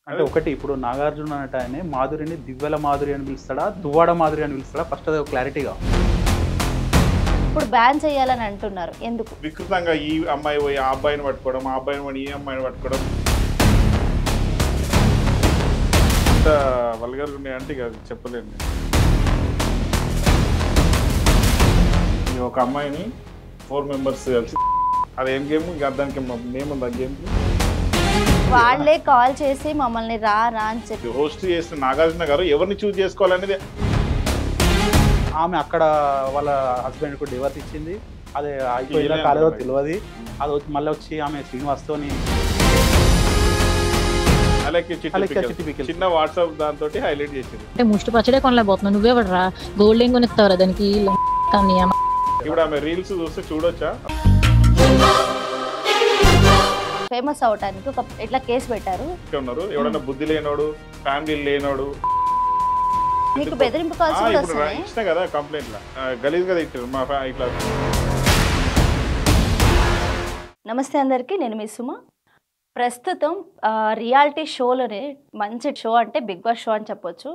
అంటే ఒకటి ఇప్పుడు నాగార్జున అన్నట్టు ఆయన మాధురిని దివ్యల మాధురి అని పిలుస్తాడా దువ్వాడ మాధురి అని పిలుస్తాడా ఫస్ట్ అది క్లారిటీగా. ఇప్పుడు బ్యాన్ చేయాలని అంటున్నారు ఎందుకు? వికృతంగా ఈ అమ్మాయి పోయి ఆ అబ్బాయిని పట్టుకోవడం, ఆ అబ్బాయిని పోయి ఈ అమ్మాయిని పట్టుకోవడం అంత వల్గర్ ఉన్నాయంటే ఇక చెప్పలేను. ఈ ఒక అమ్మాయిని 4 మెంబర్స్ కలిసి అదేం గేమ్ దానికి నేమ్ ఉంది ఆ గేమ్కి. వాళ్ళే కాల్ చేసి మమ్మల్ని రా రా అని చెప్పి హోస్ట్ చేసిన నాగార్జున గారు ఎవరిని చూస్ చేసుకోవాలనేది ఆమె అక్కడ వాళ్ళ హస్బెండ్కు డివర్స్ ఇచ్చింది. అది అయిపోయిందా కాలేదో తెలియదు. అది మళ్ళీ వచ్చి ఆమె శ్రీనివాస్తోని అలాగే చిన్న వాట్సాప్ దాంతో హైలైట్ చేసింది. అంటే ముష్టి పచ్చడే కొనలేకపోతున్నావు, నువ్వేవడరా గోల్డ్ ఏం కొనిస్తావురా దానికి. ఇప్పుడు ఆమె రీల్స్ చూస్తే చూడొచ్చా? ఫేమస్ అవడానికి ఒక ఇట్లా కేసు పెట్టారు. ఉన్నారు ఎవడన్నా బుద్ధి లేనోడు, ఫ్యామిలీ లేనోడు. మీకు బెదిరింపు కాల్స్ కూడా ఇప్పుడు వస్తున్నాయి ఇచ్చిన కదా కంప్లైంట్ లా గలీజ్ గా తిట్టారు మా ఇట్లా. నమస్తే అందరికీ, నేను మీ సుమ. ప్రస్తుతం రియాలిటీ షోలోనే మంచి షో అంటే బిగ్ బాస్ షో అని చెప్పొచ్చు.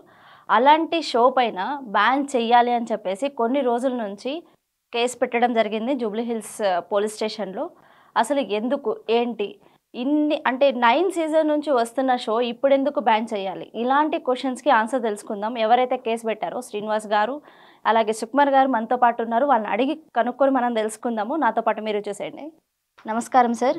అలాంటి షో పైన బ్యాన్ చెయ్యాలి అని చెప్పేసి కొన్ని రోజుల నుంచి కేసు పెట్టడం జరిగింది జూబ్లీ హిల్స్ పోలీస్ స్టేషన్లో. అసలు ఎందుకు ఏంటి ఇన్ని అంటే 9 సీజన్ నుంచి వస్తున్న షో ఇప్పుడు ఎందుకు బ్యాన్ చేయాలి? ఇలాంటి క్వశ్చన్స్కి ఆన్సర్ తెలుసుకుందాం. ఎవరైతే కేసు పెట్టారో శ్రీనివాస్ గారు అలాగే సుకుమార్ గారు మనతో పాటు ఉన్నారు. వాళ్ళని అడిగి కనుక్కొని మనం తెలుసుకుందాము. నాతో పాటు మీరు చూసేయండి. నమస్కారం సార్.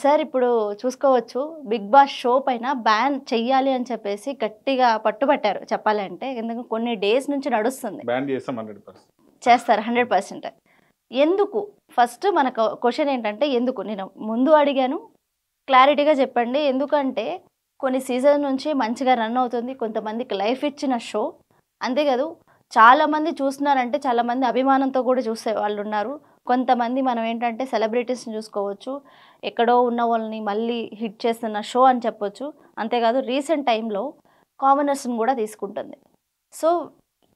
సార్ ఇప్పుడు చూసుకోవచ్చు బిగ్ బాస్ షో పైన బ్యాన్ చెయ్యాలి అని చెప్పేసి గట్టిగా పట్టుబట్టారు చెప్పాలంటే. ఎందుకంటే కొన్ని డేస్ నుంచి నడుస్తుంది. బ్యాన్ చేస్తాం 100%. చేస్తారు 100%. ఎందుకు? ఫస్ట్ మన క్వశ్చన్ ఏంటంటే ఎందుకు? నేను ముందు అడిగాను, క్లారిటీగా చెప్పండి. ఎందుకంటే కొన్ని సీజన్ నుంచి మంచిగా రన్ అవుతుంది, కొంతమందికి లైఫ్ ఇచ్చిన షో. అంతేకాదు చాలామంది చూస్తున్నారంటే చాలామంది అభిమానంతో కూడా చూసే వాళ్ళు ఉన్నారు. కొంతమంది మనం ఏంటంటే సెలబ్రిటీస్ని చూసుకోవచ్చు, ఎక్కడో ఉన్న వాళ్ళని మళ్ళీ హిట్ చేస్తున్న షో అని చెప్పొచ్చు. అంతేకాదు రీసెంట్ టైంలో కామనర్స్ని కూడా తీసుకుంటుంది. సో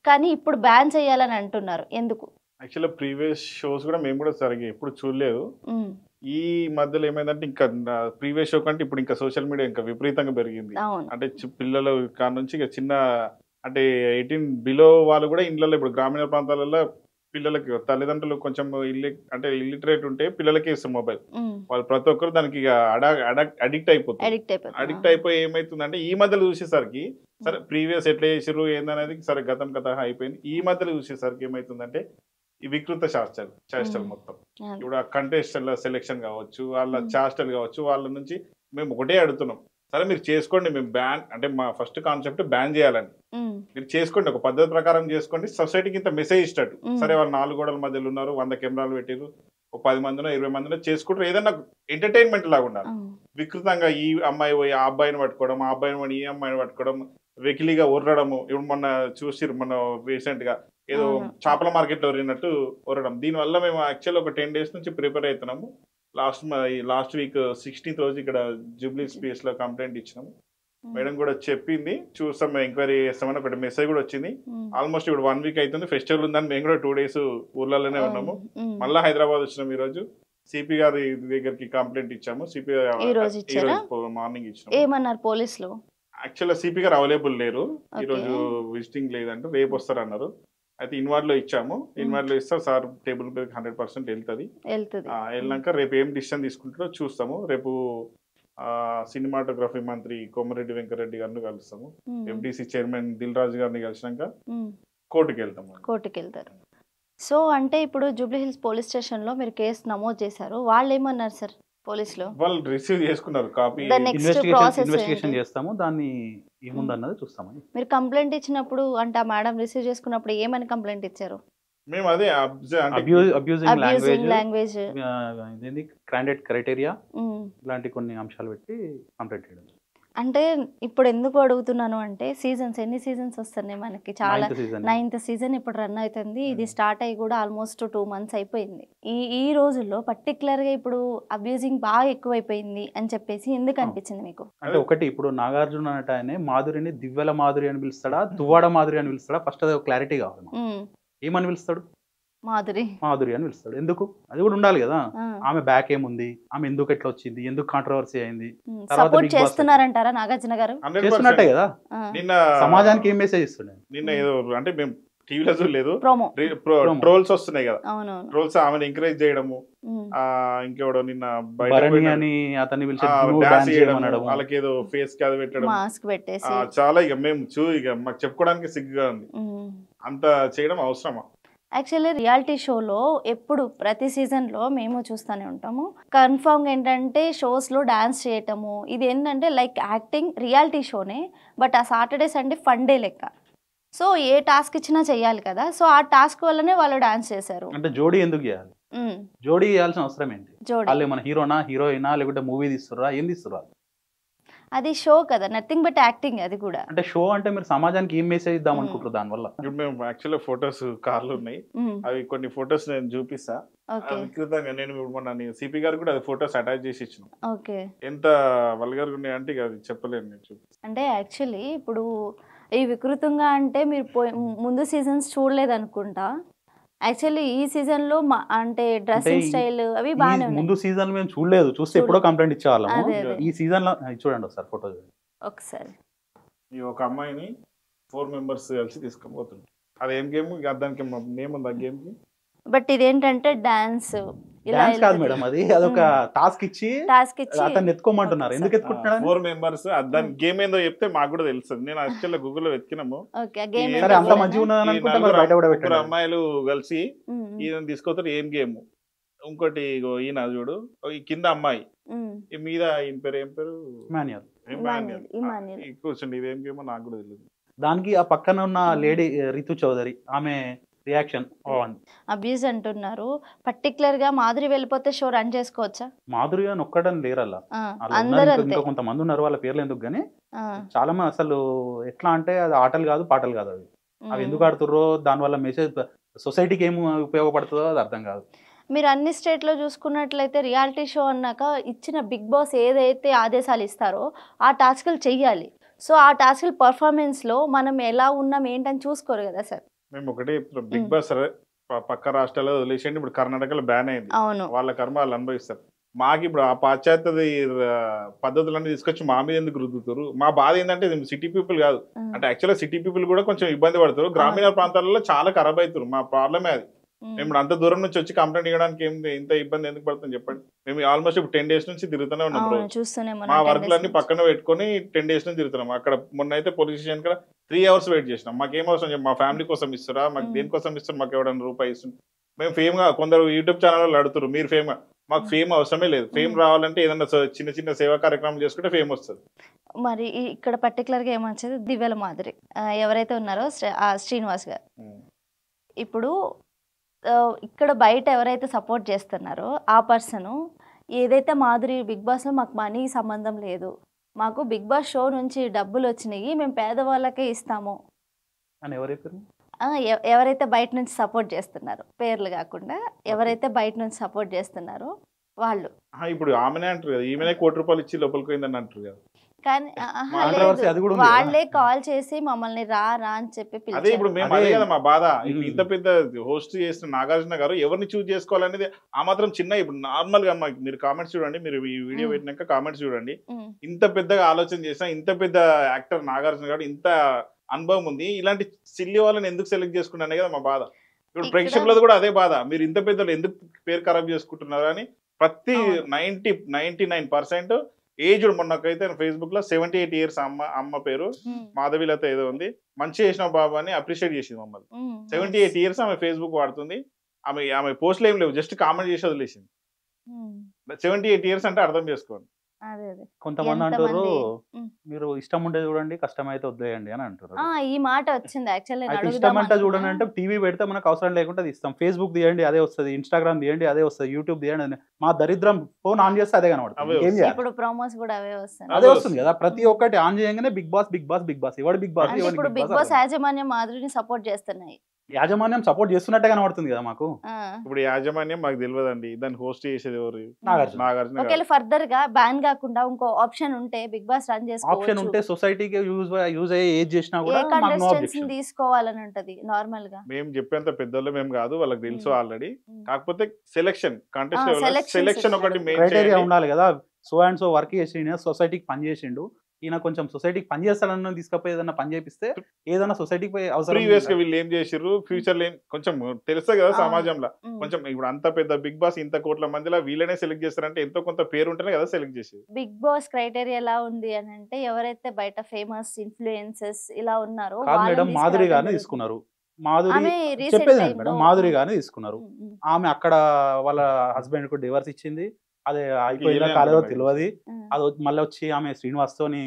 కానీ ఇప్పుడు బ్యాన్ చేయాలని అంటున్నారు ఎందుకు? యాక్చువల్గా ప్రీవియస్ షోస్ కూడా మేము కూడా సరిగ్గా ఎప్పుడు చూడలేదు. ఈ మధ్యలో ఏమైందంటే ఇంకా ప్రీవియస్ షో కంటే ఇప్పుడు ఇంకా సోషల్ మీడియా ఇంకా విపరీతంగా పెరిగింది. అంటే పిల్లల కాడ నుంచి ఇక చిన్న అంటే 18 బిలో వాళ్ళు కూడా ఇళ్ళల్లో ఇప్పుడు గ్రామీణ ప్రాంతాలలో పిల్లలకి తల్లిదండ్రులు కొంచెం ఇల్లిటరేట్ ఉంటే పిల్లలకి ఇస్తారు మొబైల్. వాళ్ళు ప్రతి ఒక్కరు దానికి ఇక అడిక్ట్ అయిపోయి ఏమైతుందంటే ఈ మధ్యలో చూసేసరికి సరే ప్రీవియస్ ఎట్లా చేసారు ఏందనేది సరే గతం కథ అయిపోయింది. ఈ మధ్యలో చూసేసరికి ఏమైతుందంటే ఈ వికృత చేష్టలు మొత్తం ఇప్పుడు ఆ కంటెస్టెంట్ల సెలెక్షన్ కావచ్చు, వాళ్ళ చేష్టలు కావచ్చు, వాళ్ళ నుంచి మేము ఒకటే అడుగుతున్నాం, సరే మీరు చేసుకోండి, మేము బ్యాన్ అంటే మా ఫస్ట్ కాన్సెప్ట్ బ్యాన్ చేయాలని. మీరు చేసుకోండి, ఒక పద్ధతి ప్రకారం చేసుకోండి, సొసైటీకి ఇంత మెసేజ్ ఇస్తాడు. సరే వాళ్ళు 4 గోడల మధ్యలో ఉన్నారు, 100 కెమెరాలు పెట్టారు, ఒక 10 మందినో 20 మందినో చేసుకుంటారు, ఏదన్నా ఎంటర్టైన్మెంట్ లాగా ఉండాలి. వికృతంగా ఈ అమ్మాయి పోయి ఆ అబ్బాయిని పట్టుకోవడం, ఆ అబ్బాయిని పోయి ఈ అమ్మాయిని పట్టుకోవడం, వెకిలిగా ఉర్రడము. ఇప్పుడు మొన్న రీసెంట్ గా ఏదో చేపల మార్కెట్ లో ఒరిగినట్టు ఒరడం. దీనివల్ల మేము యాక్చువల్ ఒక 10 days నుంచి ప్రిపేర్ అవుతున్నాము. లాస్ట్ వీక్ 16th రోజు ఇక్కడ జూబ్లీ స్పేస్ లో కంప్లైంట్ ఇచ్చినాము. మేడం కూడా చెప్పింది చూస్తాం, ఎంక్వైరీ చేస్తామని ఒకటి మెసేజ్ కూడా వచ్చింది. ఆల్మోస్ట్ ఇప్పుడు 1 week అవుతుంది, ఫెస్టివల్ ఉందని మేము కూడా 2 days ఊర్లలోనే ఉన్నాము. మళ్ళీ హైదరాబాద్ వచ్చినాం. ఈ రోజు సిపి గారి దగ్గరికి కంప్లైంట్ ఇచ్చాము. సిపి మార్నింగ్ ఇచ్చాము. ఏమన్నారు పోలీసులు? యాక్చువల్గా సిపి గారు అవైలబుల్ లేరు, ఈ రోజు విజిటింగ్ లేదంటే రేపు వస్తారు అన్నారు. అయితే ఇన్వార్డ్ లో ఇచ్చాము. ఇన్వార్డ్ లో ఇస్తే సార్ టేబుల్ మీద 100% వెళ్తుంది. వెళ్ళినాక రేపు ఏం డిసిషన్ తీసుకుంటారో చూస్తాము. రేపు సినిమాటోగ్రఫీ మంత్రి కోమరెడ్డి వెంకరెడ్డి గారిని కలుస్తాము. FDC చైర్మన్ దిల్ రాజు గారిని కలిసినాక కోర్టుకి వెళ్తారు. సో అంటే ఇప్పుడు జూబ్లీ హిల్స్ పోలీస్ స్టేషన్ లో మీరు కేసు నమోదు చేశారు. వాళ్ళు ఏమన్నారు సార్ పోలీసులు? వాళ్ళు రిసీవ్ చేసుకున్నారు కాపీ. ఇన్వెస్టిగేషన్ చేస్తాము, దాన్ని ఏముందన్నది చూస్తామని. మీరు కంప్లైంట్ ఇచ్చినప్పుడు అంటే ఆ మేడం రిసీవ్ చేసుకున్నప్పుడు ఏమని కంప్లైంట్ ఇచ్చారు? మేము అదే అబ్యూజింగ్ లాంగ్వేజ్, క్యాండిడేట్ క్రైటీరియా ఇలాంటి కొన్ని అంశాలు పెట్టి కంప్లైంట్ చేయడం. అంటే ఇప్పుడు ఎందుకు అడుగుతున్నాను అంటే ఎన్ని సీజన్స్ వస్తున్నాయి మనకి? చాలా 9th సీజన్ ఇప్పుడు రన్ అవుతుంది. ఇది స్టార్ట్ అయ్యి కూడా ఆల్మోస్ట్ 2 months అయిపోయింది. ఈ రోజుల్లో పర్టికులర్గా ఇప్పుడు అబ్యూజింగ్ బాగా ఎక్కువైపోయింది అని చెప్పేసి ఎందుకు అనిపించింది మీకు? అంటే ఒకటి ఇప్పుడు నాగార్జున అన్నట్టు ఆయన మాధురిని దివ్యల మాధురి అని పిలుస్తాడా దువ్వాడ మాధురి అని పిలుస్తాడా ఫస్ట్ అది క్లారిటీ కావాలి. ఏమని పిలుస్తాడు? మాధురి అని పిలుస్తాడు. ఎందుకు? అది కూడా ఉండాలి కదా. ఆమె బ్యాక్ ఏముంది, ఆమె ఎందుకు ఎట్లా వచ్చింది, ఎందుకు కాంట్రవర్సీ అయింది, సపోర్ట్ చేస్తున్నారంటారా నాగార్జున గారు? చేస్తున్నట్టే కదా. నిన్న సమాజానికి ఏం మెసేజ్ ఇస్తుండే? నిన్న ఏదో అంటే మేము టీవీలో చూడలేదు, ప్రోమో ట్రోల్స్ వస్తున్నాయి కదా, అవునవును ట్రోల్స్ ఆమెను ఎంకరేజ్ చేయడము, ఇంకెవడో నిన్న భరణి అని అతన్ని పిలిచి డాన్స్ చేయడం, వాళ్ళకి ఏదో ఫేస్ కి అది పెట్టడం, మాస్క్ పెట్టేసి చాలా ఇక మేము ఇక మాకు చెప్పుకోవడానికి సిగ్గుగా ఉంది. అంత చేయడం అవసరమా? యాక్చువల్లీ రియాలిటీ షోలో ఎప్పుడు ప్రతి సీజన్లో మేము చూస్తూనే ఉంటాము. కన్ఫర్మ్గా ఏంటంటే షోస్లో డ్యాన్స్ చేయటము, ఇది ఏంటంటే లైక్ యాక్టింగ్ రియాలిటీ షోనే, బట్ ఆ సాటర్డే సండే ఫన్ డే లెక్క. సో ఏ టాస్క్ ఇచ్చినా చెయ్యాలి కదా, సో ఆ టాస్క్ వల్లనే వాళ్ళు డాన్స్ చేశారు. అంటే జోడీ ఎందుకు చేయాలి? జోడీ చేయాల్సిన అవసరం ఏంటి? వాళ్ళు మన హీరోనా హీరోయినా లేకుంటే మూవీ తీస్తుర్రా, ఏం తీస్తుర్రా? అది షో కదా, నథింగ్ బట్ యాక్టింగ్. అది కూడా అంటే షో అంటే మీరు సమాజానికి ఏం మెసేజ్ ఇద్దాం అనుకుంటారు దానివల్ల? ఇప్పుడు మేము యాక్చువల్గా ఫొటోస్ కార్లు ఉన్నాయి, అవి కొన్ని ఫొటోస్ నేను చూపిస్తా వికృతంగా. నేను ఇప్పుడు మొన్న సిపి గారు కూడా అది ఫొటోస్ అటాచ్ చేసి ఇచ్చిన. ఓకే, ఎంత వల్గర్ ఉన్నాయి అంటే అది చెప్పలేను నేను. అంటే యాక్చువల్లీ ఇప్పుడు ఈ వికృతంగా అంటే మీరు ముందు సీజన్స్ చూడలేదు అనుకుంటా. యాక్చువల్లీ ఈ సీజన్ లో అంటే డ్రెస్సింగ్ స్టైల్ అవి బాగానే ఉన్నాయి. ముందు సీజన్ మేము చూడలేదు, చూస్తే ఎప్పుడో కంప్లైంట్ ఇచ్చేవాళ్ళము. ఈ సీజన్ లో చూడండి ఒకసారి ఫోటో చూడండి ఒకసారి. ఈ ఒక అమ్మాయిని 4 members కలిసి తీసుకుపోతుంది. అది ఏం గేమ్? దానికి నేమ్ ఉంది ఆ గేమ్ కి. బట్ ఇదేంటంటే డాన్స్ కాదు మేడం, అది అదొక టాస్క్ ఇచ్చి అతన్ని ఎత్తుకోమంటున్నారు. ఎందుకు ఎత్తుకుంటున్నారు? 4 members. దాని గేమ్ ఏందో చెప్తే మాకు కూడా తెలుస్తుంది. నేను యాక్చువల్ గూగుల్లో వెతికినాము. అమ్మాయిలు కలిసి ఈయన తీసుకోతారు. ఏం గేమ్? ఇంకోటి ఈయన చూడు, ఈ కింద అమ్మాయి, ఈ మీద ఈయన పేరు ఏం పేరు? కూర్చోండి. ఇదేం గేమ్ నాకు కూడా తెలియదు. దానికి ఆ పక్కన ఉన్న లేడీ రితు చౌదరి, ఆమె రియాక్షన్ అబ్యూజ్ అంటున్నారు. పర్టికులర్ గా మాధురి వెళ్ళిపోతే షో రన్ చేసుకోవచ్చా? మాధురి అని ఒక్కడని లేరల్లా, ఇంకా కొంతమంది ఉన్నారు, వాళ్ళ పేర్లు ఎందుకు గానీ చాలా మంది అసలు ఎట్లా అంటే అది ఆటలు కాదు పాటలు కాదు, అవి ఎందుకు ఆడుతుర్రో, దానివల్ల మెసేజ్ సొసైటీకి ఏం ఉపయోగపడుతుందో అది అర్థం కాదు. మీరు అన్ని స్టేట్లో చూసుకున్నట్లయితే రియాలిటీ షో అన్నాక ఇచ్చిన బిగ్ బాస్ ఏదైతే ఆదేశాలు ఇస్తారో ఆ టాస్క్లు చెయ్యాలి. సో ఆ టాస్క్ల పర్ఫార్మెన్స్లో మనం ఎలా ఉన్నాం ఏంటని చూసుకోరు కదా సార్. మేము ఒకటి బిగ్ బాస్ పక్క రాష్ట్రాల్లో వదిలేసేయండి, ఇప్పుడు కర్ణాటకలో బ్యాన్ అయింది. అవును, వాళ్ళ కర్మ వాళ్ళు అనుభవిస్తారు. మాకు ఇప్పుడు ఆ పాశ్చాత్య పద్ధతులన్నీ తీసుకొచ్చి మా మీద ఎందుకు రుద్దుతారు? మా బాధ ఏంటంటే సిటీ పీపుల్ కాదు, అంటే యాక్చువల్గా సిటీ పీపుల్ కూడా కొంచెం ఇబ్బంది పడతారు, గ్రామీణ ప్రాంతాలలో చాలా ఖరాబ్ అవుతారు. మా ప్రాబ్లమే అది. మేము అంత దూరం నుంచి వచ్చి కంప్లైంట్ ఇవ్వడానికి ఇంత ఇబ్బంది ఎందుకు పడుతుంది చెప్పండి? మేము ఆల్మోస్ట్ ఇప్పుడు 10 days నుంచి తిరుగుతూనే ఉన్నాం. మా వర్క్లన్నీ పక్కన పెట్టుకుని 10 days నుంచి తిరుగుతున్నాం. అక్కడ మొన్న అయితే పోలీస్ స్టేషన్ కదా 3 hours వెయిట్ చేసినాం. మాకేం అవసరం చెప్పి, మా ఫ్యామిలీ కోసం ఇస్తారా, మాకు దేనికోసం ఇస్తారు, మాకు ఎవరైనా రూపాయి ఇస్తుంది? మేము ఫేమ్ గా కొందరు యూట్యూబ్ ఛానల్ అడుగుతారు, మీరు ఫేమ్, మాకు ఫేమ్ అవసరమే లేదు. ఫేమ్ రావాలంటే ఏదైనా చిన్న చిన్న సేవా కార్యక్రమం చేసుకుంటే ఫేమ్ వస్తుంది. మరి ఇక్కడ పర్టికులర్ గా ఏమొచ్చేది, దివ్యల మాధురి ఎవరైతే ఉన్నారో శ్రీనివాస్ గారు, ఇప్పుడు ఇక్కడ బయట ఎవరైతే సపోర్ట్ చేస్తున్నారో ఆ పర్సను ఏదైతే మాధురి బిగ్ బాస్లో మాకు మనీ సంబంధం లేదు, మాకు బిగ్ బాస్ షో నుంచి డబ్బులు వచ్చినాయి, మేము పేదవాళ్ళకే ఇస్తాము అని ఎవరైతే బయట నుంచి సపోర్ట్ చేస్తున్నారో, పేర్లు కాకుండా ఎవరైతే బయట నుంచి సపోర్ట్ చేస్తున్నారో వాళ్ళు. ఇప్పుడు ఆమెనే అంటారు కదా, ఈమెనే ₹1 ఇచ్చి లోపలికి పోయిందని అంటారు కదా. కానీ వాళ్ళే కాల్ చేసి మమ్మల్ని రా అని చెప్పి అదే ఇప్పుడు మేము అదే కదా మా బాధ. ఇప్పుడు ఇంత పెద్ద హోస్ట్ చేసిన నాగార్జున గారు ఎవరిని చూస్ చేసుకోవాలనేది ఆ మాత్రం చిన్న, ఇప్పుడు నార్మల్ గా మీరు కామెంట్స్ చూడండి, మీరు ఈ వీడియో పెట్టినాక కామెంట్స్ చూడండి, ఇంత పెద్దగా ఆలోచన చేసిన ఇంత పెద్ద యాక్టర్ నాగార్జున గారు, ఇంత అనుభవం ఉంది, ఇలాంటి సిల్లి వాళ్ళని ఎందుకు సెలెక్ట్ చేసుకున్నానే కదా మా బాధ. ఇప్పుడు ప్రేక్షకులది కూడా అదే బాధ, మీరు ఇంత పెద్దలు ఎందుకు పేరు ఖరాబ్ చేసుకుంటున్నారు అని. ప్రతి 99% ఏజ్ మొన్నకైతే ఫేస్బుక్ లో 78 years అమ్మ పేరు మాధవిలత ఏదో ఉంది, మంచి చేసినావు బాబు అని అప్రిషియేట్ చేసింది మమ్మల్ని. 78 years ఆమె ఫేస్బుక్ వాడుతుంది, ఆమె పోస్టులు ఏం లేవు, జస్ట్ కామెంట్ చేసి వదిలేసింది. 78 years అంటే అర్థం చేసుకోండి. కొంతమంది అంటారు మీరు ఇష్టం ఉండేది చూడండి, కష్టమైతే వద్దేయండి అని అంటారు. ఈ మాట వచ్చింది యాక్చువల్లీ. ఇష్టం అంటే చూడండి అంటే టీవీ పెడితే మనకు అవసరం లేకుండా ఇస్తాం, ఫేస్బుక్ తీయండి అదే వస్తుంది, ఇన్స్టాగ్రామ్ తీయండి అదే వస్తుంది, యూట్యూబ్ తీయండి, మా దరిద్రం ఫోన్ ఆన్ చేస్తే అదే కనబడుతుంది. ఇప్పుడు ప్రోమోస్ కూడా అవే వస్తాయి, అదే వస్తుంది కదా. ప్రతి ఒక్కటి ఆన్ చేయగానే Bigg Boss Bigg Boss Bigg Boss, ఎవడు బిగ్ బాస్. ఇప్పుడు బిగ్ బాస్ యాజమాన్యం మాధురిని సపోర్ట్ చేస్తున్నాయి, యాజమాన్యం సపోర్ట్ చేస్తున్నట్టే కనబడుతుంది కదా మాకు. ఇప్పుడు యాజమాన్యం మాకు తెలియదండి, దాన్ని హోస్ట్ చేసేది ఎవరు? నాగార్జున. ఒకవేళ ఫర్దర్ గా బ్యాన్ కాకుండా ఇంకో ఆప్షన్ ఉంటే బిగ్ బాస్ రన్ చేసుకోవచ్చు. ఆప్షన్ ఉంటే సొసైటీకి యూజ్ అయ్యే ఏజ్ చేసినా ఏ కూడా మాకు నో కంటెస్టెంట్స్ అబ్జెక్షన్. తీసుకోవాలని ఉంటది నార్మల్ గా. మేము చెప్పేంత పెద్దోళ్ళు మేము కాదు, వాళ్ళకి తెలుసు ఆల్రెడీ. ఉమ్. కాకపోతే సెలెక్షన్ కంటెస్ట్ selections సెలెక్షన్ ఒకటి మెయిన్ క్రైటీరియా ఉండాలి కదా. సో అండ్ సో వర్క్ చేసిండు, సొసైటీకి పని చేసిండు, ఈయన కొంచెం సొసైటీకి పని చేస్తాడన్న తీసుకపోయి ఏదైనా పని చేపిస్తే ఏదైనా సొసైటీకి అవసరం. ప్రీవియస్ గా వీళ్ళు ఏం చేసిర్రు, ఫ్యూచర్ లో కొంచెం తెలుస్తుంది కదా సమాజంలో. ఉమ్. కొంచెం ఇప్పుడు అంత పెద్ద బిగ్ బాస్ ఇంత కోట్ల మందిలో వీళ్ళనే సెలెక్ట్ చేస్తారంటే ఎంతో కొంత పేరు ఉంటేనే కదా సెలెక్ట్ చేసేది. బిగ్ బాస్ క్రైటీరియా ఎలా ఉంది అని అంటే ఎవరైతే బయట ఫేమస్ ఇన్ఫ్లుయెన్సెస్ ఇలా ఉన్నారో కాదు మేడం, వాళ్ళని మాధురి తీసుకురావడం గారిని జరుగుతుంది. తీసుకున్నారు. మాధురి ఆమె recent చెప్పేది time మేడం, లో- మాధురి గారిని తీసుకున్నారు. ఉమ్, ఉమ్, ఆమె అక్కడ వాళ్ళ హస్బెండ్ కు డివర్స్ ఇచ్చింది, అదే అయిపోయిందో ఇయ్యలే కాలేదో అంటున్నారు. తెలియదు. ఉమ్, అది మళ్ళీ వచ్చి ఆమె శ్రీనివాస్తోని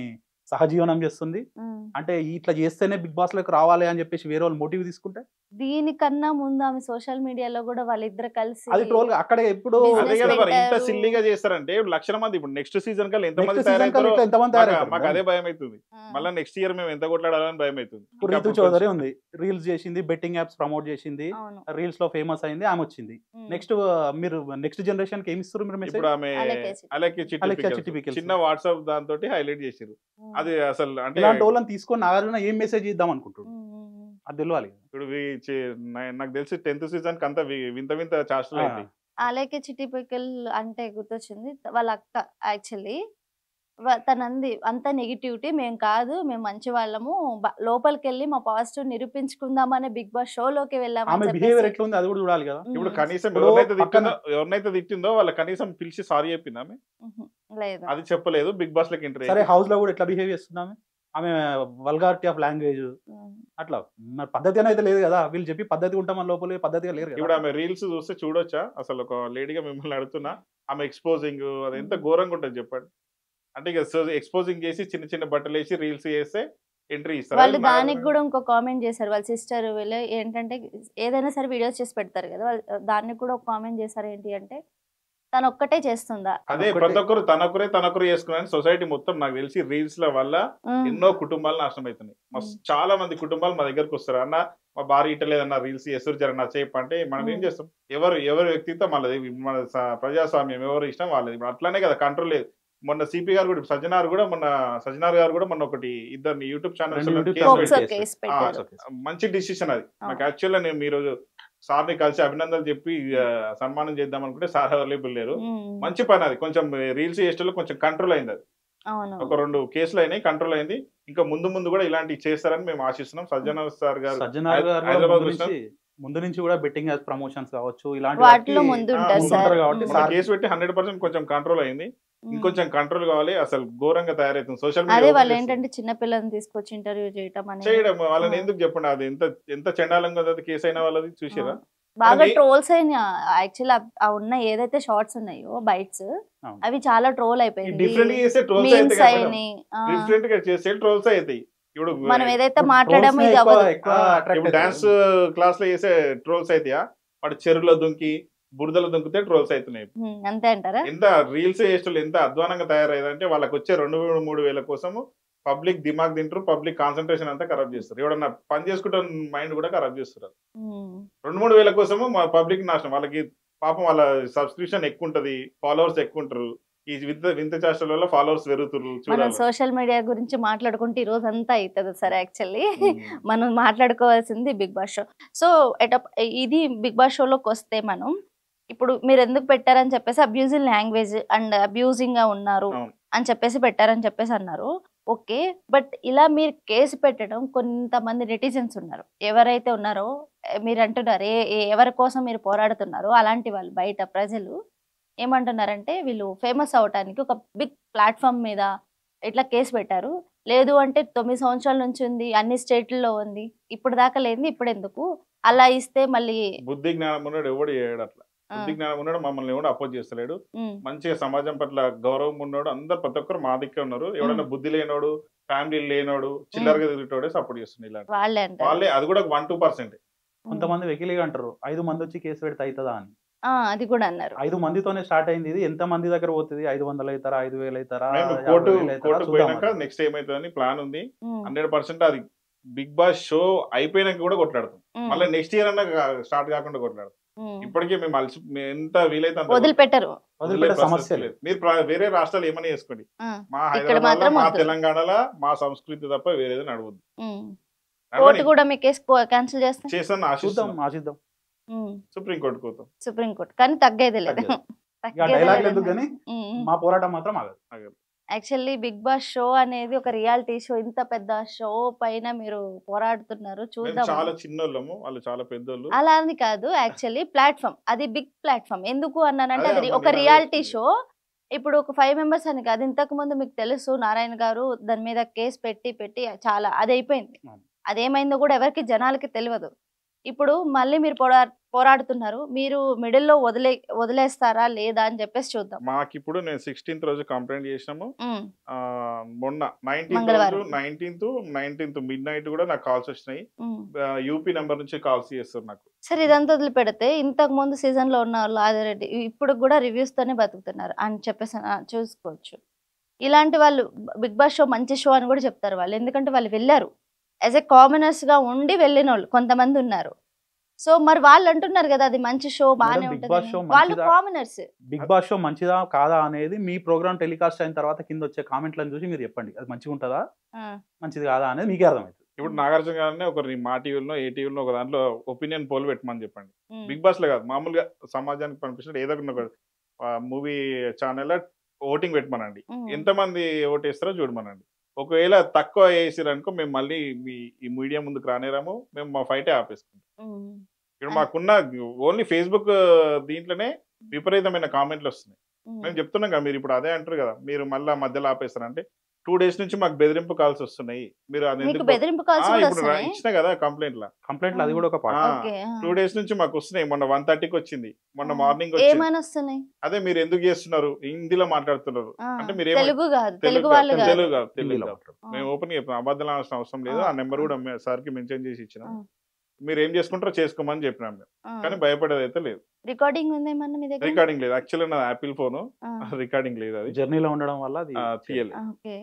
సహజీవనం చేస్తుంది. ఉమ్. అంటే ఇట్లా చేస్తేనే బిగ్ బాస్ లోకి రావాలి అని చెప్పేసి వేరే వాళ్ళు మోటివ్ తీసుకుంటే దీనికన్నా ముందు ఆమె సోషల్ మీడియాలో కూడా వాళ్ళిద్దరు కలిసి అది ట్రోల్ అక్కడే ఇప్పుడు Business అదే కదా మరి, ఇంత పెట్టారు. సిల్లీగా చేస్తారంటే ఇప్పుడు లక్షల మంది ఇప్పుడు నెక్స్ట్ సీజన్ కల్లా ఎంత మంది నెక్స్ట్ సీజన్ కల్లా తయారవుతారో ఇట్లా ఎంతమంది మాకు తయారవుతారు అదే భయం అవుతుంది. మళ్ళీ నెక్స్ట్ ఇయర్ మేము ఎంత కొట్లాడాలని భయం అవుతుంది. ఇప్పుడు రీతు చౌదరి ఉంది, రీల్స్ చేసింది, బెట్టింగ్ యాప్స్ ప్రమోట్ చేసింది, అవును. రీల్స్ లో ఫేమస్ అయింది, ఆమె వచ్చింది. ఉమ్. నెక్స్ట్ మీరు నెక్స్ట్ జనరేషన్ కి ఏమి ఇస్తారు మీరు మెసేజ్? ఇప్పుడు ఆమె అలెక్కి అలెక్కి అలెక్కి చిట్టి చిట్టి పికల్స్ పికల్స్. చిన్న వాట్సాప్ దాంతో హైలైట్ చేసారు. ఉమ్. అది అసలు అంటే ఇలాంటి వాళ్ళని తీసుకొని నాగార్జున ఏం మెసేజ్ ఇద్దాం అనుకుంటున్నాడు, ఉమ్, ఉమ్, ఉమ్. అది తెలియాలి. ఇప్పుడు నాకు తెలిసి 10th సీజన్ కి అంతా వింత వింత చాస్టర్లు ఆ. అయింది. అలాగే చిట్టి పిక్కల్ అంటే గుర్తొచ్చింది వాళ్ళ అక్క యాక్చువల్లీ తనంది అంత నెగిటివిటీ మేము కాదు, మేము మంచి వాళ్ళము, లోపలికి వెళ్ళి మా పాజిటివ్ నిరూపించుకుందామనే బిగ్ బాస్ షోలోకి ఆమె వెళ్ళామని బిహేవియర్ చెప్పేసి ఎట్లా ఉంది అది కూడా చూడాలి కదా. ఇప్పుడు ఉమ్. కనీసం ఇప్పుడు ఎవరినైతే తిట్టిందో వాళ్ళ కనీసం పిలిచి సారీ చెప్పింది ఆమె, ఉహు, లేదు. అది చెప్పలేదు. బిగ్ బాస్ లకి ఎంట్రీ సరే హౌస్ లో కూడా ఎట్లా బిహేవ్ చేస్తుంది ఆమె వల్గారిటీ ఆఫ్ లాంగ్వేజ్ ఉమ్. అట్లా మరి పద్ధతి అనేది లేదు కదా. వీళ్ళు చెప్పి పద్ధతి ఉంటామని లోపల పద్ధతిగా లేరు ఇప్పుడు కదా. ఆమె రీల్స్ చూస్తే చూడొచ్చా అసలు? ఒక లేడీగా మిమ్మల్ని అడుగుతున్నా, ఆమె ఎక్స్పోజింగ్ అది ఎంత ఘోరంగా ఉంటుంది చెప్పండి. అంటే ఇక ఎక్స్పోజింగ్ చేసి చిన్న చిన్న బట్టలు వేసి రీల్స్ చేస్తే ఎంట్రీ వాళ్ళు ఇస్తారు. దానికి కూడా ఇంకో కామెంట్ చేశారు వాళ్ళ సిస్టర్. వీళ్ళు ఏంటంటే ఏదైనా సరే వీడియోస్ చేసి పెడతారు కదా, దానికి కూడా ఒక కామెంట్ చేశారు. ఏంటి అంటే తను ఒక్కటే చేస్తుందా? అదే ప్రతి ఒక్కరు తనొకరు చేసుకున్నారని సొసైటీ మొత్తం నాకు తెలిసి రీల్స్ ల వల్ల ఉమ్, ఎన్నో కుటుంబాలు నాశనం అవుతున్నాయి. చాలా మంది కుటుంబాలు మా దగ్గరకు వస్తారు, అన్న మా భార్య ఇట్టలేదన్న రీల్స్ చేస్తారు, జర నా చెప్ప అంటే మనం ఏం చేస్తాం? ఎవరి వ్యక్తిత్వం వాళ్ళది, మన ప్రజాస్వామ్యం ఎవరు ఇష్టం వాళ్ళది. ఇప్పుడు అట్లానే కదా, కంట్రోల్ లేదు. మొన్న సిపి గారు కూడా సజ్జనార్ గారు కూడా మొన్న ఒకటి ఇద్దరిని యూట్యూబ్ ఛానల్స్ పోక్సో కేసు పెట్టారు. మంచి డిసిషన్ అది. నాకు యాక్చువల్గా నేను మీరు సార్ని కలిసి అభినందనలు చెప్పి సన్మానం చేద్దాం అనుకుంటే సార్ అవైలబుల్ లేరు. ఉమ్, మంచి పని అది. కొంచెం రీల్స్ చేసేలో కొంచెం కంట్రోల్ అయింది. అది అవును. ఒక 2 కేసులు అయినాయి, కంట్రోల్ అయింది. ఇంకా ముందు కూడా ఇలాంటివి చేస్తారని మేము ఆశిస్తున్నాం. సజ్జనార్ సార్ గారు సజ్జనార్ గారు హైదరాబాద్ ముందు నుంచి కూడా బెట్టింగ్ ప్రమోషన్స్ కావచ్చు ఇలాంటి వాటిలో ముందు ఉంటారు ముందు ఉంటారు సార్. కాబట్టి మొన్న కేసు పెట్టి 100% కొంచెం కంట్రోల్ అయింది. ఇంకొంచెం కంట్రోల్ కావాలి. అసలు ఘోరంగా తయారైతుంది సోషల్ అదే వాళ్ళు మీడియా ఏంటంటే చిన్న పిల్లల్ని తీసుకొచ్చి ఇంటర్వ్యూ చేయటం అనేది చేయడం. వాళ్ళని ఎందుకు చెప్పండి, అది ఎంత చండాలంగా ఉంది కేసు అయిన వాళ్ళది చూసారా? బాగా కానీ- ట్రోల్స్ అయినా యాక్చువల్ ఉన్న ఏదైతే షార్ట్స్ ఉన్నాయో బైట్స్ అవును. అవి చాలా ట్రోల్ అయిపోయింది. డిఫరెంట్ గా చేస్తే ట్రోల్స్ మీమ్స్ అయితే అయినాయి. డిఫరెంట్ గా చేస్తే ట్రోల్స్ అవుతాయి. ఇప్పుడు మనం ఏదైతే మాట్లాడామో ఇది అవ్వదు. ఇప్పుడు డాన్స్ క్లాస్ లో చేసే ట్రోల్స్ అయితాయా? వాడు చెరువులో దుంకి బురదలో దుంకితే ట్రోల్స్ అవుతున్నాయి. అంతే అంటారా? ఎంత రీల్స్ చేసేటోళ్ళు ఎంత అధ్వానంగా తయారయ్యేదంటే వాళ్ళకి వచ్చే 2-3 వేల కోసము పబ్లిక్ దిమాగ్ తింటారు, పబ్లిక్ కాన్సన్ట్రేషన్ అంతా ఖరాబ్ చేస్తారు. ఎవడన్నా పని చేసుకుంటే మైండ్ కూడా ఖరాబ్ చేస్తారు. 2-3 వేల కోసము మా పబ్లిక్ నాశనం. వాళ్ళకి పాపం వాళ్ళ సబ్స్క్రిప్షన్ ఎక్కువ ఉంటది, ఫాలోవర్స్ ఎక్కువ ఉంటారు. ఈ వింత చేష్టల వల్ల ఫాలోవర్స్ పెరుగుతారు. మనం సోషల్ మీడియా గురించి మాట్లాడుకుంటే ఈ రోజు అంతా అవుతుంది సార్. యాక్చువల్లీ మనం మాట్లాడుకోవాల్సింది బిగ్ బాస్ షో. సో ఇది బిగ్ బాస్ షోలోకి వస్తే మనం ఇప్పుడు మీరు ఎందుకు పెట్టారని చెప్పేసి అబ్యూజింగ్ లాంగ్వేజ్ అండ్ అబ్యూజింగ్ గా ఉన్నారు అని చెప్పేసి పెట్టారని చెప్పేసి అన్నారు. ఓకే, బట్ ఇలా మీరు కేసు పెట్టడం కొంతమంది నెటిజన్స్ ఉన్నారు, ఎవరైతే ఉన్నారో మీరు అంటున్నారు ఎవరి కోసం మీరు పోరాడుతున్నారో అలాంటి వాళ్ళు బయట ప్రజలు ఏమంటున్నారంటే వీళ్ళు ఫేమస్ అవటానికి ఒక బిగ్ ప్లాట్ఫామ్ మీద ఇట్లా కేసు పెట్టారు. లేదు అంటే 9 సంవత్సరాల నుంచి ఉంది, అన్ని స్టేట్లలో ఉంది, ఇప్పుడు దాకా లేదు, ఇప్పుడు ఎందుకు అలా ఇస్తే మళ్ళీ బుద్ధి జ్ఞానం ఉన్నాడు ఎవడు చేయడు అట్లా. బుద్ధి జ్ఞానం ఉన్నాడు, మమ్మల్ని ఎవడు అపోజ్ చేస్తలేడు. మంచిగా సమాజం పట్ల గౌరవం ఉన్నాడు, అందరు ప్రతి ఒక్కరు మా దిక్కే ఉన్నారు. ఎవడన్నా బుద్ధి లేనోడు, ఫ్యామిలీ లేనోడు, చిల్లరగా తిరిగేటోడే సపోర్ట్ చేస్తుంది. ఇలాంటి వాళ్ళే, అది కూడా 1-2%. కొంతమంది వెకిలిగా అంటారు 5 మంది వచ్చి కేసు పెడితే అవుతుందా అని. అది కూడా అన్నారు. 5 మందితోనే స్టార్ట్ అయింది ఇది. ఎంత మంది దగ్గర పోతుంది? 500 అవుతారా, 5000 అవుతారా? కోర్టు పోయినాక నెక్స్ట్ ఏమైతుందని ప్లాన్ ఉంది. 100% అది బిగ్ బాస్ షో అయిపోయినాక కూడా కొట్లాడతాం, మళ్ళీ నెక్స్ట్ ఇయర్ అన్నా స్టార్ట్ కాకుండా కొట్లాడతాం. ఇప్పటికే మేము ఎంత వీలైతే అంత వదిలిపెట్టరు. సమస్య లేదు. మీరు వేరే రాష్ట్రాలు ఏమని చేసుకోండి, మా హైదరాబాద్ మా తెలంగాణలో మా సంస్కృతి తప్ప వేరేదని అడగద్దు. కోర్టు కూడా మీ కేసు క్యాన్సిల్ చేస్తాను ఆశిద్దాం. సుప్రీంకోర్టు కోతాం, సుప్రీంకోర్టు కానీ తగ్గేది లేదు. మా పోరాటం మాత్రం ఆగదు. యాక్చువల్లీ బిగ్ బాస్ షో అనేది ఒక రియాలిటీ షో, ఇంత పెద్ద షో పైన మీరు పోరాడుతున్నారు, చూద్దాం. చాలా చిన్నోళ్ళము, వాళ్ళు చాలా పెద్దోళ్ళు. అలా అని కాదు, యాక్చువల్లీ ప్లాట్ఫామ్ అది బిగ్ ప్లాట్ఫామ్. ఎందుకు అన్నానంటే అది ఒక రియాలిటీ షో. ఇప్పుడు ఒక 5 మెంబర్స్ అని కాదు, ఇంతకు ముందు మీకు తెలుసు నారాయణ గారు దాని మీద కేసు పెట్టి చాలా అది అయిపోయింది. అదేమైందో కూడా ఎవరికి జనాలకి తెలియదు. ఇప్పుడు మళ్ళీ మీరు పోరాడుతున్నారు, మీరు మిడిల్ లో వదిలేస్తారా లేదా అని చెప్పేసి చూద్దాం. మాకు ఇప్పుడు నేను 16th రోజు కంప్లైంట్ చేసినాము, మొన్న 19th మిడ్ నైట్ కూడా నాకు కాల్స్ వచ్చినాయి, యూపీ నెంబర్ నుంచి కాల్స్ చేస్తారు నాకు. సరే ఇదంతా వదిలిపెడితే ఇంతకు ముందు సీజన్ లో ఉన్న వాళ్ళు ఆదిరెడ్డి ఇప్పుడు కూడా రివ్యూస్ తోనే బతుకుతున్నారు అని చెప్పేసి చూసుకోవచ్చు. ఇలాంటి వాళ్ళు బిగ్ బాస్ షో మంచి షో అని కూడా చెప్తారు వాళ్ళు, ఎందుకంటే వాళ్ళు వెళ్ళారు యాజ్ ఎ కామనర్స్ గా ఉండి వెళ్ళిన వాళ్ళు కొంతమంది ఉన్నారు. సో మరి వాళ్ళు అంటున్నారు కదా అది మంచి షో బాగానే ఉంటుంది, వాళ్ళు కామనర్స్. బిగ్ బాస్ షో మంచిదా కాదా అనేది మీ ప్రోగ్రామ్ టెలికాస్ట్ అయిన తర్వాత కింద వచ్చే కామెంట్లను చూసి మీరు చెప్పండి, అది మంచిగా ఉంటుందా మంచిది కాదా అనేది మీకే అర్థమవుతుంది. ఇప్పుడు నాగార్జున గారిని ఒకరిని మా టీవీలో ఏ టీవీలో ఒక దాంట్లో ఒపీనియన్ పోల్ పెట్టమని చెప్పండి. బిగ్ బాస్ లో కాదు, మామూలుగా సమాజానికి పంపించిన ఏదో ఒక మూవీ ఛానల్ ఓటింగ్ పెట్టమనండి, ఎంతమంది ఓటేస్తారో చూడమనండి. ఒకవేళ తక్కువ వేసిరనుకో మేము మళ్ళీ ఈ మీడియా ముందుకు రానేరాము, మేము మా ఫైటే ఆపేసుకుంటాం. ఇప్పుడు మాకున్న ఓన్లీ ఫేస్బుక్ దీంట్లోనే విపరీతమైన కామెంట్లు వస్తున్నాయి. మేము చెప్తున్నాం కదా, మీరు ఇప్పుడు అదే అంటారు కదా, మీరు మళ్ళీ మధ్యలో ఆపేస్తారంటే 2 days నుంచి మాకు బెదిరింపు కాల్స్ వస్తున్నాయి. మీరు ఇచ్చిన కదా కంప్లైంట్ అది కూడా ఒక పార్ట్. 2 days నుంచి మాకు వస్తున్నాయి. మొన్న 1:30కి వచ్చింది, మొన్న మార్నింగ్ వచ్చింది. అదే మీరు ఎందుకు చేస్తున్నారు, హిందీలో మాట్లాడుతున్నారు అంటే మీరు తెలుగు మేము ఓపెన్ గా చెప్పినాం, అబద్ధాలు అనాల్సిన అవసరం లేదు. ఆ నెంబర్ కూడా సార్కి మెన్షన్ చేసి ఇచ్చినాం, మీరు ఏం చేసుకుంటారో చేసుకోమని చెప్పినాం మేము, కానీ భయపడేది అయితే లేదు. రికార్డింగ్ లేదు, యాక్చువల్లీ నా యాపిల్ ఫోన్ రికార్డింగ్ లేదు, అది జర్నీలో ఉండడం వల్ల తీయలేదు.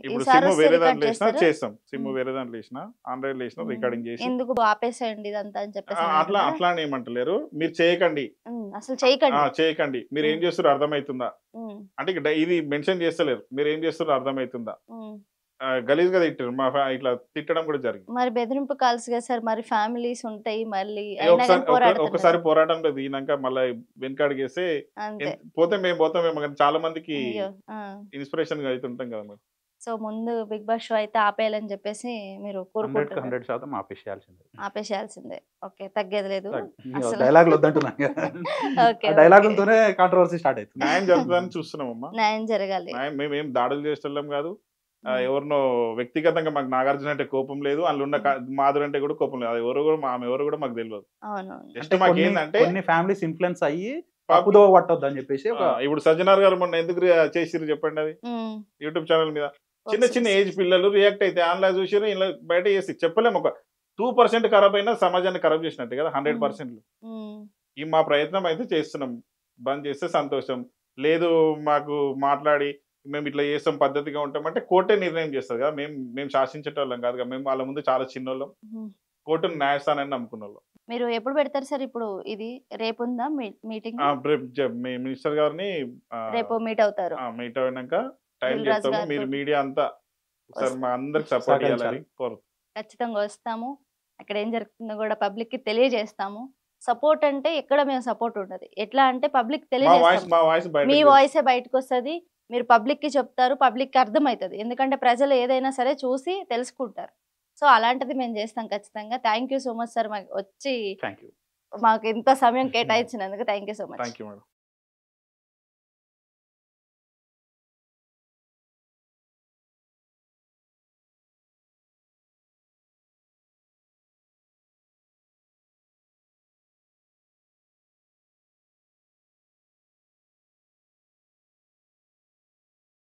ఇప్పుడు సిమ్ వేరే దాంట్లో వేసినా చేస్తాం, సిమ్ వేరే దాంట్లో వేసినా ఆండ్రాయిడ్ లో వేసినా రికార్డింగ్ చేసి ఎందుకు ఆపేసేయండి ఇదంతా అని చెప్పేసి అట్లా అని ఏమంటలేరు. మీరు చేయకండి, అసలు చేయకండి, మీరు ఏం చేస్తారో అర్థమవుతుందా అంటే ఇది మెన్షన్ చేస్తలేరు, మీరు ఏం చేస్తారో అర్థమవుతుందా. గలీజ్ గా తిట్టారు, మా ఇట్లా తిట్టడం కూడా జరిగింది. మరి బెదిరింపు కాల్స్ కదా సార్, మరి ఫ్యామిలీస్ ఉంటాయి, మళ్ళీ ఒకసారి పోరాటంలో దిగినాక మళ్ళీ వెనకాడిగేస్తే పోతే మేము పోతామేమో, కానీ చాలా మందికి ఇన్స్పిరేషన్ గా అయితే ఉంటాం కదా మేము. సో ముందు బిగ్ బాస్ షో అయితే ఆపేయాలని చెప్పేసి మీరు కోరుకుంటున్నారు. 100% ఆపేసేయాల్సిందే. ఓకే, తగ్గేది లేదు. డైలాగులు వద్దంటున్నా, డైలాగులతోనే కాంట్రవర్సీ స్టార్ట్ అవుతుంది. న్యాయం జరుగుతుందని చూస్తున్నామమ్మా, న్యాయం జరగాలి. మేము ఏం దాడులు చేస్తున్నాం కాదు, ఎవరినో వ్యక్తిగతంగా మాకు నాగార్జున అంటే కోపం లేదు, అందులో ఉన్న మాధురి అంటే కూడా కోపం లేదు, అది ఎవరు కూడా ఆమె ఎవరు కూడా మాకు తెలియదు. జస్ట్ మాకు ఏంటంటే కొన్ని ఫ్యామిలీస్ ఇన్ఫ్లుయెన్స్ అయ్యి తప్పుదో పట్టొద్దు అని చెప్పేసి. ఇప్పుడు సజ్జనార్ గారు మొన్న ఎందుకు చేసిరు చెప్పండి, అది యూట్యూబ్ ఛానల్ మీద చిన్న ఏజ్ పిల్లలు రియాక్ట్ అయితే ఆన్లైన్ చూసారు, ఇలా బయట చేసి చెప్పలేము. ఒక 2% ఖరాబ్ అయినా సమాజాన్ని ఖరాబ్ చేసినట్టే కదా 100%. ఈ మా ప్రయత్నం అయితే చేస్తున్నాం, బంద్ చేస్తే సంతోషం లేదు. మాకు మాట్లాడి మేము ఇట్లా చేస్తాం పద్ధతిగా ఉంటామంటే కోర్టే నిర్ణయం చేస్తుంది కదా, మేము శాసించేటోళ్ళం కాదు కదా, మేము వాళ్ళ ముందు చాలా చిన్నోళ్ళం, కోర్టును న్యాయస్థానాన్ని నమ్ముకున్న వాళ్ళం. మీరు ఎప్పుడు పెడతారు సార్ ఇప్పుడు ఇది, రేపు ఉందా మీటింగ్? మినిస్టర్ గారిని రేపు మీట్ అవుతారు, మీట్ అయినాక టైం చేస్తాము. మీరు మీడియా అంతా సార్ మా అందరికి సపోర్ట్ చేయాలని ఖచ్చితంగా వస్తాము, అక్కడ ఏం జరుగుతుందో కూడా పబ్లిక్ కి తెలియజేస్తాము. సపోర్ట్ అంటే ఎక్కడ మేము సపోర్ట్ ఉండదు, ఎట్లా అంటే పబ్లిక్ తెలియజేస్తాము, మీ వాయిసే బయటకు వస్తుంది, మీరు పబ్లిక్ కి చెప్తారు, పబ్లిక్ కి అర్థమవుతుంది, ఎందుకంటే ప్రజలు ఏదైనా సరే చూసి తెలుసుకుంటారు. సో అలాంటిది మేము చేస్తాం ఖచ్చితంగా. Thank you so much sir, మాకు వచ్చి మాకు ఇంత సమయం కేటాయించినందుకు థ్యాంక్ యూ సో మచ్.